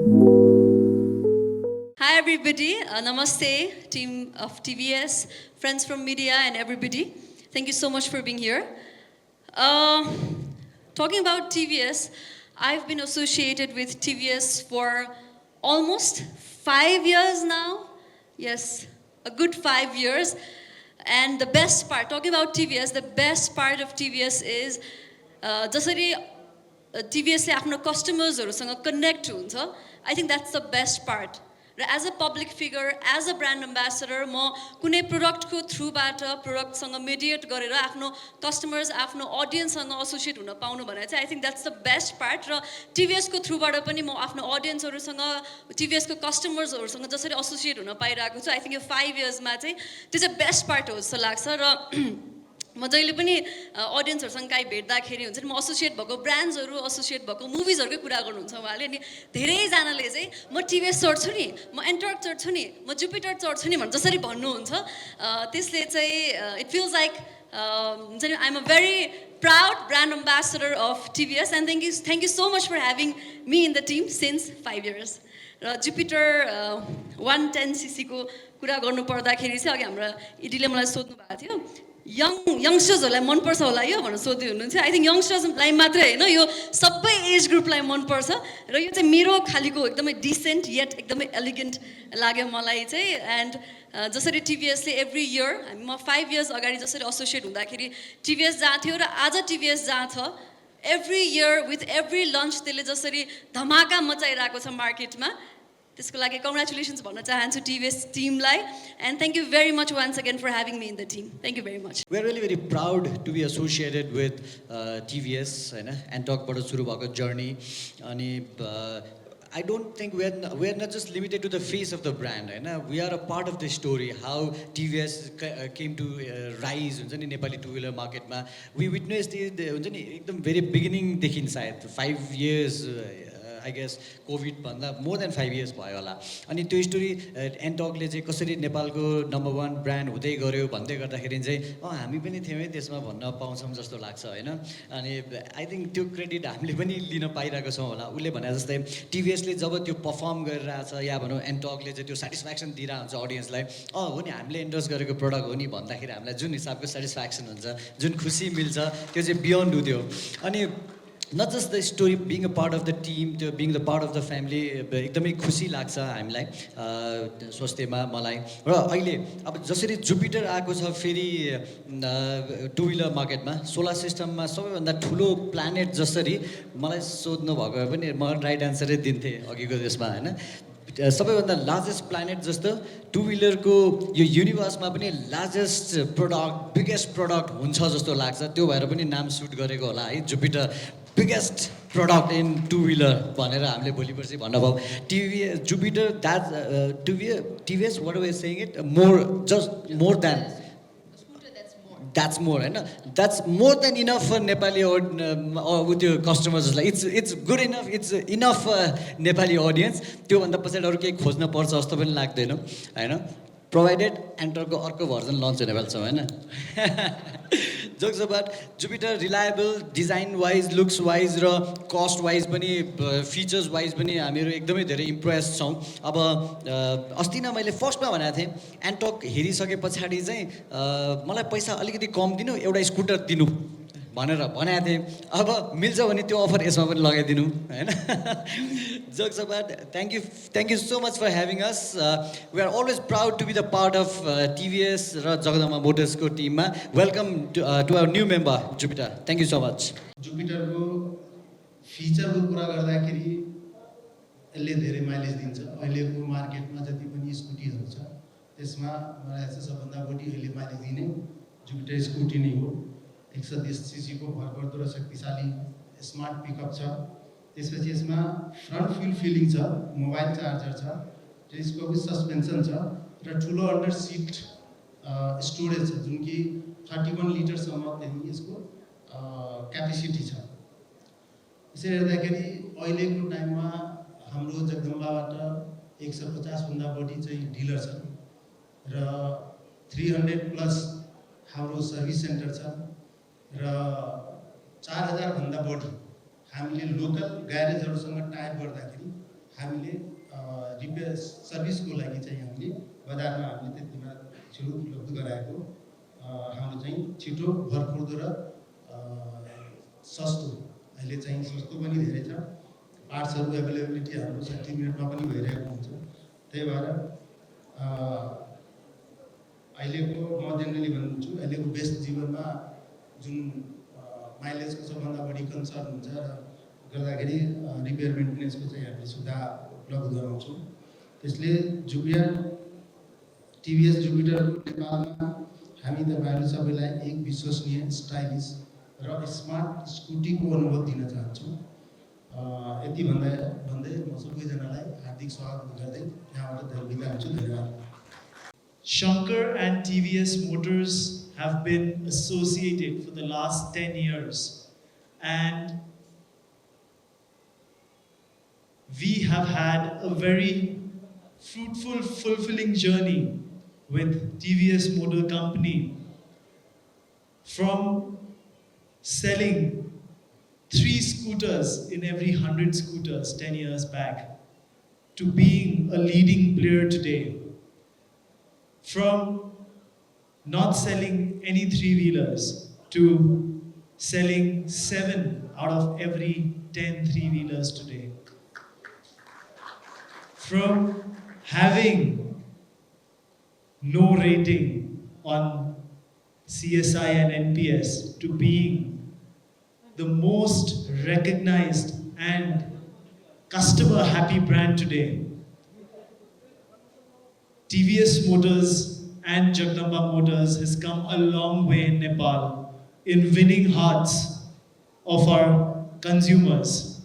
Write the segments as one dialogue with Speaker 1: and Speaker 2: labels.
Speaker 1: Hi everybody, namaste, team of TVS, friends from media and everybody. Thank you so much for being here. Uh, Talking about TVS, I've been associated with TVS for almost 5 years now. Yes, a good 5 years. And the best part, talking about TVS, the best part of TVS is जसरी टिभीएसले आफ्नो कस्टमर्सहरूसँग connect हुन्छ I think that's the best part र as a public figure as a brand ambassador म कुनै प्रोडक्टको थ्रुबाट प्रोडक्टसँग mediate गरेर आफ्नो कस्टमर्स आफ्नो अडियन्ससँग एसोसिएट हुन पाउनु भने चाहिँ I think that's the best part र टिभीएसको थ्रुबाट पनि म आफ्नो अडियन्सहरूसँग टिभीएसको कस्टमर्सहरूसँग जसरी एसोसिएट हुन पाइरहेको छु आई थिङ्क यो 5 इयर्समा चाहिँ त्यो चाहिँ बेस्ट पार्ट हो जस्तो लाग्छ र म जहिले पनि अडियन्सहरूसँग काहीँ भेट्दाखेरि हुन्छ नि म एसोसिएट भएको ब्रान्ड्सहरू एसोसिएट भएको मुभिजहरूकै कुरा गर्नुहुन्छ उहाँले अनि धेरैजनाले चाहिँ म टिभीएस चढ्छु नि म एन्टर्क चढ्छु नि म जुपिटर चढ्छु नि भनेर जसरी भन्नुहुन्छ त्यसले चाहिँ इट फिल्स लाइक हुन्छ नि I am a very proud brand ambassador of TVS and thank you so much for having me in the team since 5 years र जुपिटर 110cc को कुरा गर्नु पर्दाखेरि चाहिँ अघि हाम्रो इडीले मलाई सोध्नु भएको थियो यङ्स्टर्सहरूलाई मनपर्छ होला यो भनेर सोध्दै हुनुहुन्छ आई थिङ्क यङ्स्टर्सलाई मात्रै होइन यो सबै एज ग्रुपलाई मनपर्छ र यो चाहिँ मेरो खालिको एकदमै डिसेन्ट येट एकदमै एलिगेन्ट लाग्यो मलाई चाहिँ एन्ड जसरी टिभीएसले एभ्री इयर म 5 इयर्स अगाडि जसरी एसोसिएट हुँदाखेरि टिभीएस जहाँ थियो र आज टिभीएस जहाँ छ every year with every launch त्यसले जसरी धमाका मचाइरहेको छ मार्केटमा त्यसको लागि कङ्ग्रेचुलेसन्स भन्न चाहन्छु टिभीएस टिमलाई and thank you very much once again for having me in the team thank you very much
Speaker 2: We are really very proud to be associated with TVS होइन एन्टकबाट सुरु भएको जर्नी अनि I don't think we are not just limited to the face of the brand होइन we are a part of the story how TVS came to rise हुन्छ नि Nepali two wheeler मार्केटमा we witnessed it हुन्छ नि एकदम भेरी बिगिनिङदेखि सायद 5 years I guess कोभिडभन्दा more than 5 years भयो होला अनि त्यो स्टोरी एन्टकले चाहिँ कसरी नेपालको नम्बर 1 ब्रान्ड हुँदै गऱ्यो भन्दै गर्दाखेरि चाहिँ हामी पनि थियौँ है त्यसमा भन्न पाउँछौँ जस्तो लाग्छ होइन अनि आई थिङ्क त्यो क्रेडिट हामीले पनि लिन पाइरहेको छौँ होला उसले भने जस्तै टिभीएसले जब त्यो पर्फर्म गरिरहेछ या भनौँ एन्टकले चाहिँ त्यो सेटिस्फ्याक्सन दिइरहेको हुन्छ अडियन्सलाई हो नि हामीले एन्डोर्स गरेको प्रडक्ट हो नि भन्दाखेरि हामीलाई जुन हिसाबको सेटिस्फ्याक्सन हुन्छ जुन खुसी मिल्छ त्यो चाहिँ बियोन्ड हो त्यो अनि not just the story being a part of the team to being the part of the family एकदमै खुसी लाग्छ हामीलाई सोच्दैमा मलाई र अहिले अब जसरी जुपिटर आएको छ फेरि टु व्हिलर मार्केटमा सोलर सिस्टममा सबैभन्दा ठुलो प्लानेट जसरी मलाई सोध्नु भएको भए पनि म राइट एन्सरै दिन्थेँ अघिको त्यसमा होइन सबैभन्दा लार्जेस्ट प्लानेट जस्तो टु व्हिलरको यो युनिभर्समा पनि लार्जेस्ट प्रोडक्ट बिगेस्ट प्रोडक्ट हुन्छ जस्तो लाग्छ त्यो भएर पनि नाम सुट गरेको होला है Jupiter biggest product in two wheeler भनेर हामीले भोलि पर्सि भन्न पाऊँ TVS Jupiter TVS what we saying it just more than that's more होइन that's more than enough for Nepali with यो कस्टमर्सलाई it's good enough it's enough Nepali audience त्योभन्दा पछाडि अरू केही खोज्न पर्छ जस्तो पनि लाग्दैन होइन प्रोभाइडेड एन्टरको अर्को भर्जन लन्च हुने बेला छ होइन jokes about Jupiter reliable design wise looks wise र कस्ट वाइज पनि फिचर्स वाइज पनि हामीहरू एकदमै धेरै इम्प्रेस छौँ अब अस्ति नै मैले फर्स्टमा भनेको थिएँ एन्टक हेरिसके पछाडि चाहिँ मलाई पैसा अलिकति कम दिनु एउटा स्कुटर दिनु भनेर भनेको थिएँ अब मिल्छ भने त्यो अफर यसमा पनि लगाइदिनु होइन jokes about thank you so much for having us we are always proud to be the part of TVS र जगदम मोटर्सको टिममा welcome to our new member Jupiter thank you so much
Speaker 3: जुपिटरको फिचरको कुरा गर्दाखेरि यसले धेरै माइलेज दिन्छ अहिलेको मार्केटमा जति पनि स्कुटीहरू छ त्यसमा मलाई चाहिँ सबभन्दा बढी अहिले माइलेज दिने जुपिटर स्कुटी नै हो 130cc को भरपर्दो र शक्तिशाली स्मार्ट पिकअप छ त्यसपछि यसमा फ्रन्ट फ्युल फिलिङ छ मोबाइल चार्जर छ टेलिस्कोपिक सस्पेन्सन छ र ठुलो अन्डर सिट स्टोरेज छ जुन कि 31 लिटरसम्मदेखि यसको क्यापेसिटी छ यसरी हेर्दाखेरि अहिलेको टाइममा हाम्रो जगदम्बाबाट 150 भन्दा बढी चाहिँ डिलर छन् र 300 प्लस हाम्रो सर्भिस सेन्टर छ र 4000 भन्दा बढी हामीले लोकल ग्यारेजहरूसँग टाइप गर्दाखेरि हामीले रिपेयर सर्भिसको लागि चाहिँ हामीले बजारमा हामीले त्यतिमा छिटो उपलब्ध गराएको हाम्रो चाहिँ छिटो भरपर्दो र सस्तो अहिले चाहिँ सस्तो पनि धेरै छ पार्ट्सहरू एभाइलेबिलिटी हाम्रो 60 मिनटमा पनि भइरहेको हुन्छ त्यही भएर अहिलेको म जेनरली भन्छु अहिलेको बेस्ट जीवनमा जुन माइलेजको सबभन्दा बढी कन्सर्न हुन्छ र गर्दाखेरि रिपेयर मेन्टेनेन्सको चाहिँ हामीले सुविधा उपलब्ध गराउँछौँ त्यसले जुपिटर टिभीएस जुपिटर नेपालमा हामी तपाईँहरू सबैलाई एक विश्वसनीय स्टाइलिस र स्मार्ट स्कुटीको अनुभव दिन चाहन्छौँ यति भन्दै म सबैजनालाई हार्दिक स्वागत गर्दै यहाँबाट बिदा हुन्छु धन्यवाद
Speaker 4: Shankar and TVS Motors have been associated for the last 10 years, and we have had a very fruitful, fulfilling journey with TVS Motor Company, from selling 3 scooters in every 100 scooters 10 years back to being a leading player today. From not selling any 3-wheelers to selling 7 out of every 10 3-wheelers today. From having no rating on CSI and NPS to being the most recognized and customer happy brand today. TVS Motors and Jagdamba Motors has come a long way in Nepal in winning hearts of our consumers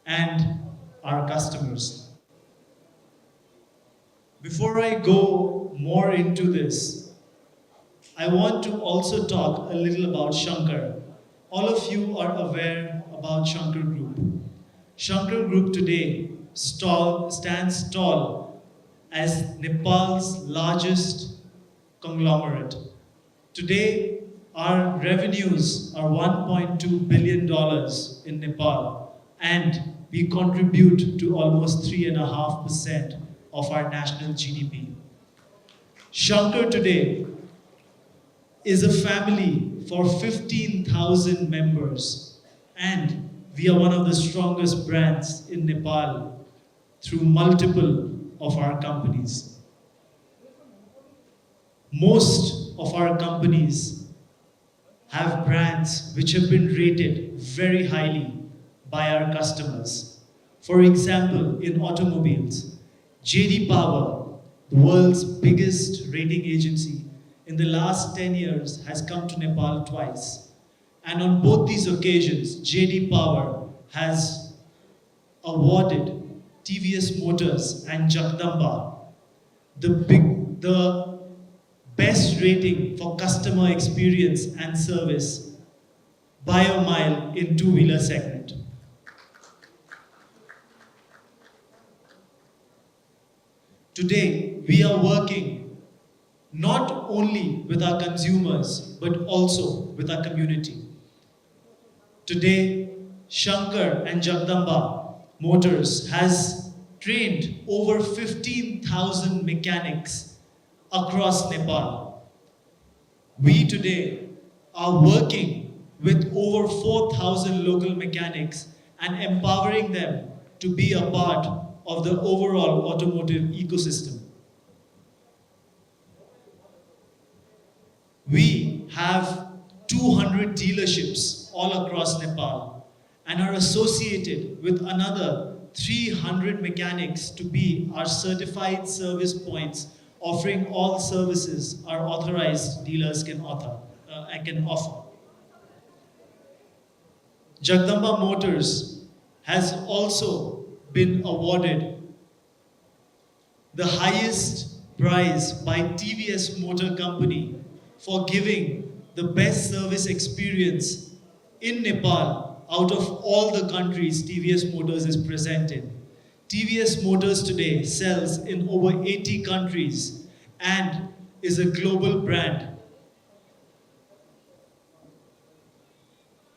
Speaker 4: and our customers. Before I go more into this, I want to also talk a little about Shankar. All of you are aware about Shankar Group. Shankar Group today stands tall as Nepal's largest conglomerate. Today, our revenues are $1.2 billion in Nepal, and we contribute to almost 3.5% of our national GDP. Shankar today is a family for 15,000 members, and we are one of the strongest brands in Nepal through multiple of our companies. Most of our companies have brands which have been rated very highly by our customers. For example, in automobiles, JD Power, the world's biggest rating agency, in the last 10 years has come to Nepal twice. And on both these occasions, JD Power has awarded TVS Motors and Jagdamba the best rating for customer experience and service by a mile in 2-wheeler segment. Today, we are working not only with our consumers, but also with our community. Today, Shankar and Jagdamba Motors has trained over 15,000 mechanics across Nepal. We today are working with over 4,000 local mechanics and empowering them to be a part of the overall automotive ecosystem. We have 200 dealerships all across Nepal and are associated with another 300 mechanics to be our certified service points, offering all services our authorized dealers can offer. Jagdamba Motors has also been awarded the highest prize by TVS Motor Company for giving the best service experience in Nepal out of all the countries TVS Motors is present in. TVS Motors today sells in over 80 countries and is a global brand.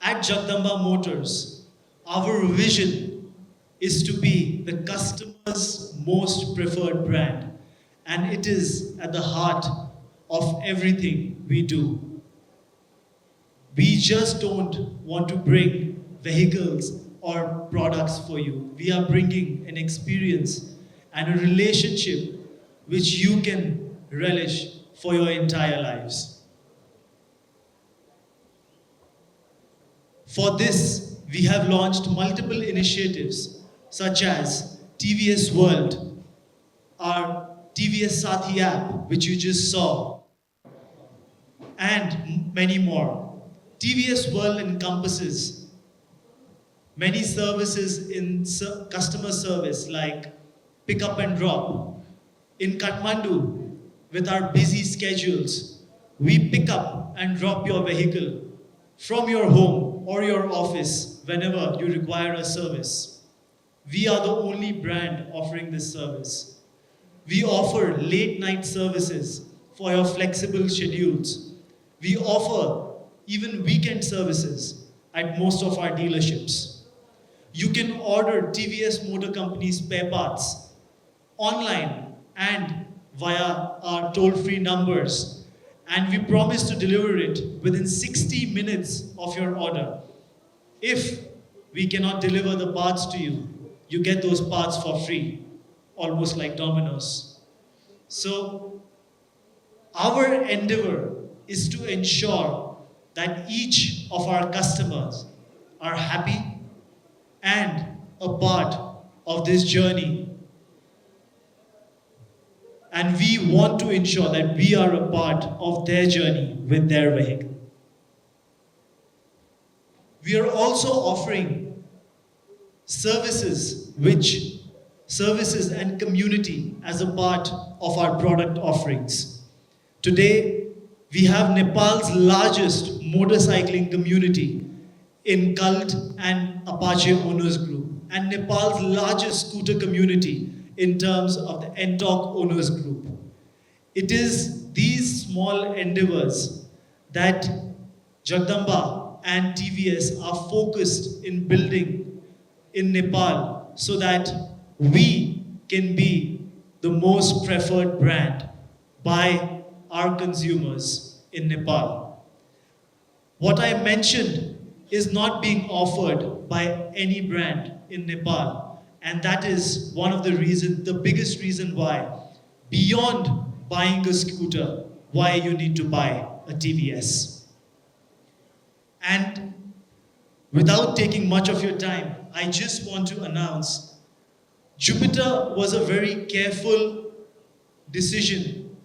Speaker 4: At Jagdamba Motors, our vision is to be the customer's most preferred brand, and it is at the heart of everything we do. We just don't want to bring vehicles or products for you. We are bringing an experience and a relationship which you can relish for your entire lives. For this, we have launched multiple initiatives such as TVS World, our TVS Sathi app, which you just saw, and many more. TVS World encompasses many services in customer service like pick up and drop. In Kathmandu, with our busy schedules, we pick up and drop your vehicle from your home or your office whenever you require a service. We are the only brand offering this service. We offer late night services for your flexible schedules. We offer even weekend services at most of our dealerships. You can order TVS Motor Company spare parts online and via our toll-free numbers, and we promise to deliver it within 60 minutes of your order. If we cannot deliver the parts to you, you get those parts for free, almost like Domino's. So our endeavor is to ensure that each of our customers are happy and a part of this journey. And we want to ensure that we are a part of their journey with their vehicle. We are also offering services and community as a part of our product offerings. Today, we have Nepal's largest motorcycling community in Cult and Apache Owners Group, and Nepal's largest scooter community in terms of the NTOC Owners Group. It is these small endeavors that Jagdamba and TVS are focused in building in Nepal so that we can be the most preferred brand by our consumers in Nepal. What I mentioned is not being offered by any brand in Nepal, and that is one of the biggest reason why, beyond buying a scooter, why you need to buy a TVS. And without taking much of your time, I just want to announce Jupiter was a very careful decision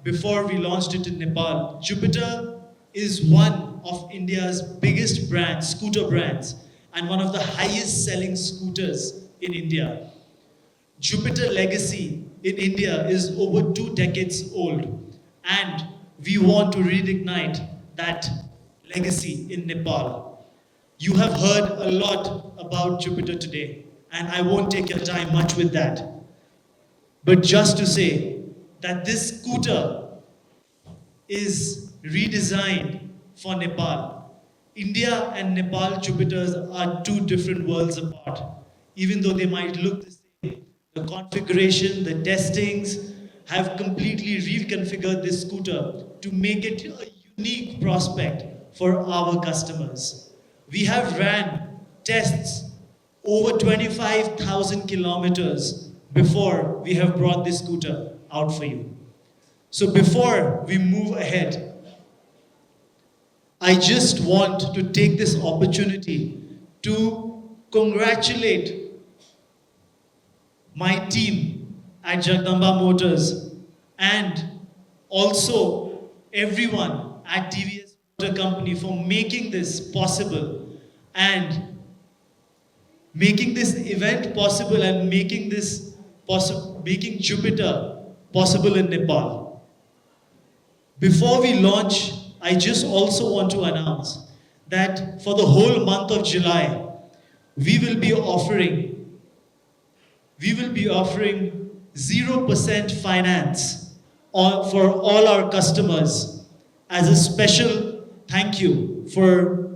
Speaker 4: before we launched it in Nepal. Jupiter is one of India's biggest brands, scooter brands, and one of the highest selling scooters in India. Jupiter legacy in India is over 2 decades old, and we want to reignite that legacy in Nepal. You have heard a lot about Jupiter today, and I won't take your time much with that. But just to say that this scooter is redesigned for Nepal. India and Nepal Jupiters are 2 different worlds apart, even though they might look the same. The configuration, the testings have completely reconfigured this scooter to make it a unique prospect for our customers. We have ran tests over 25,000 kilometers before we have brought this scooter out for you. So before we move ahead, I just want to take this opportunity to congratulate my team at Jagdamba Motors and also everyone at TVS Motor Company for making this possible and making this event possible and making Jupiter possible in Nepal. Before we launch, I just also want to announce that for the whole month of July, we will be offering 0% finance for all our customers as a special thank you for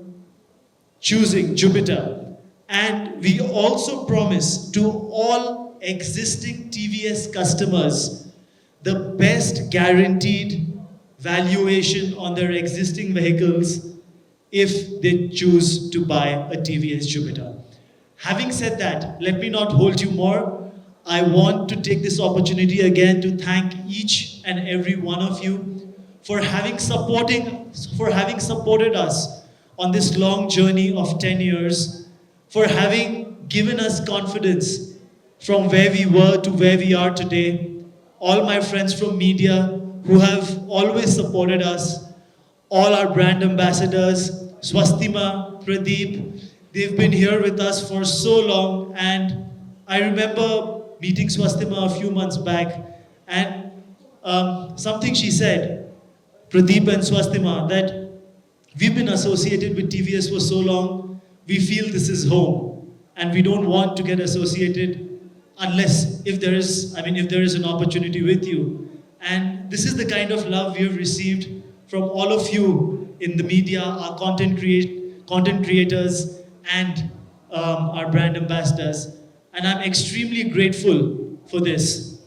Speaker 4: choosing Jupiter. And we also promise to all existing TVS customers the best guaranteed valuation on their existing vehicles if they choose to buy a TVS Jupiter. Having said that, let me not hold you more. I want to take this opportunity again to thank each and every one of you for having supported us on this long journey of 10 years, for having given us confidence from where we were to where we are today. All my friends from media who have always supported us, all our brand ambassadors, Swastima, Pradeep, they've been here with us for so long. And I remember meeting Swastima a few months back, and something she said, Pradeep and Swastima, that we've been associated with TVS for so long, we feel this is home, and we don't want to get associated unless if there is, if there is an opportunity with you. And this is the kind of love we have received from all of you in the media, our content creators, and our brand ambassadors. And I'm extremely grateful for this.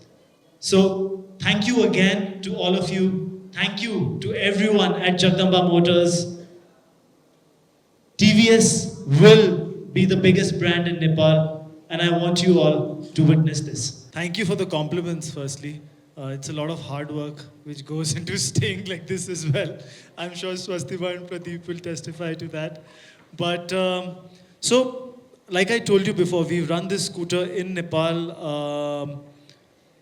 Speaker 4: So thank you again to all of you. Thank you to everyone at Jagdamba Motors. TVS will be the biggest brand in Nepal, and I want you all to witness this. Thank you for the compliments, firstly. It's a lot of hard work which goes into staying like this as well. I'm sure Swastika and Pradeep will testify to that. But so, like I told you before, we've run this scooter in Nepal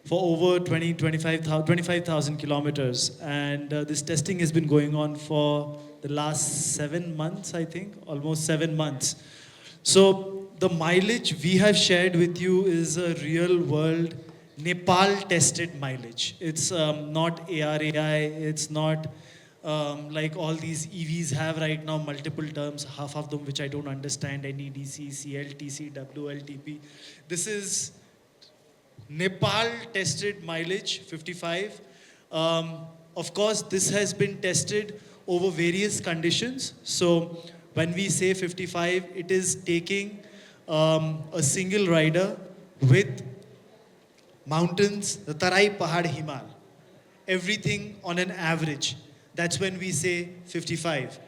Speaker 4: for over 25,000 kilometers. And this testing has been going on for the last 7 months, I think, almost 7 months. So the mileage we have shared with you is a real world Nepal tested mileage. It's not ARAI, it's not like all these EVs have right now multiple terms, half of them which I don't understand, NEDC, CLTC, WLTP. This is Nepal tested mileage, 55. Of course, this has been tested over various conditions. So when we say 55, it is taking a single rider with mountains, the Tarai Pahad Himal, everything on an average. That's when we say 55.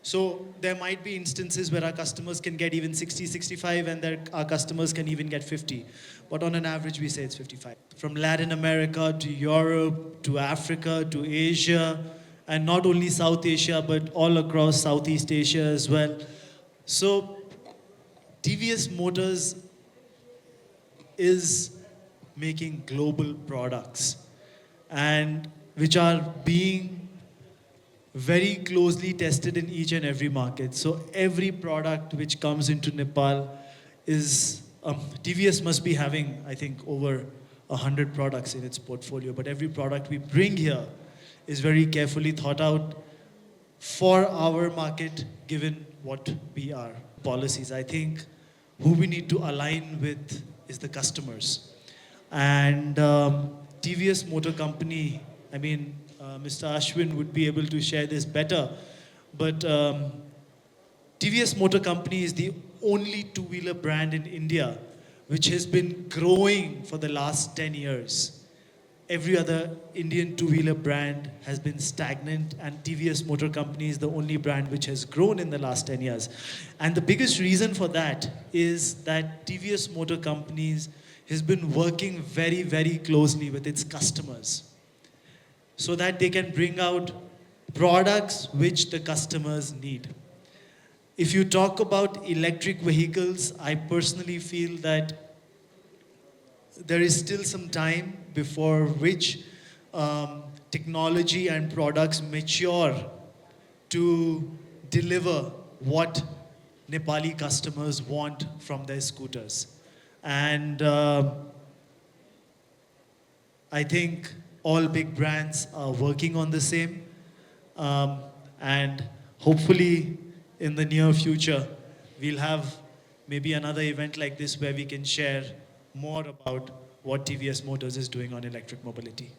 Speaker 4: So there might be instances where our customers can get even 60, 65, and our customers can even get 50. But on an average, we say it's 55. From Latin America to Europe to Africa to Asia, and not only South Asia, but all across Southeast Asia as well. So TVS Motors is making global products, and which are being very closely tested in each and every market. So every product which comes into Nepal is, TVS must be having, I think, over 100 products in its portfolio, but every product we bring here is very carefully thought out for our market, given what we are. Policies, I think, who we need to align with is the customers. And TVS Motor Company, Mr. Ashwin would be able to share this better, but TVS Motor Company is the only two-wheeler brand in India which has been growing for the last 10 years. Every other Indian two-wheeler brand has been stagnant, and TVS Motor Company is the only brand which has grown in the last 10 years. And the biggest reason for that is that TVS Motor Companies has been working very, very closely with its customers so that they can bring out products which the customers need. If you talk about electric vehicles, I personally feel that there is still some time before which technology and products mature to deliver what Nepali customers want from their scooters. And I think all big brands are working on the same. And hopefully in the near future, we'll have maybe another event like this where we can share more about what TVS Motors is doing on electric mobility.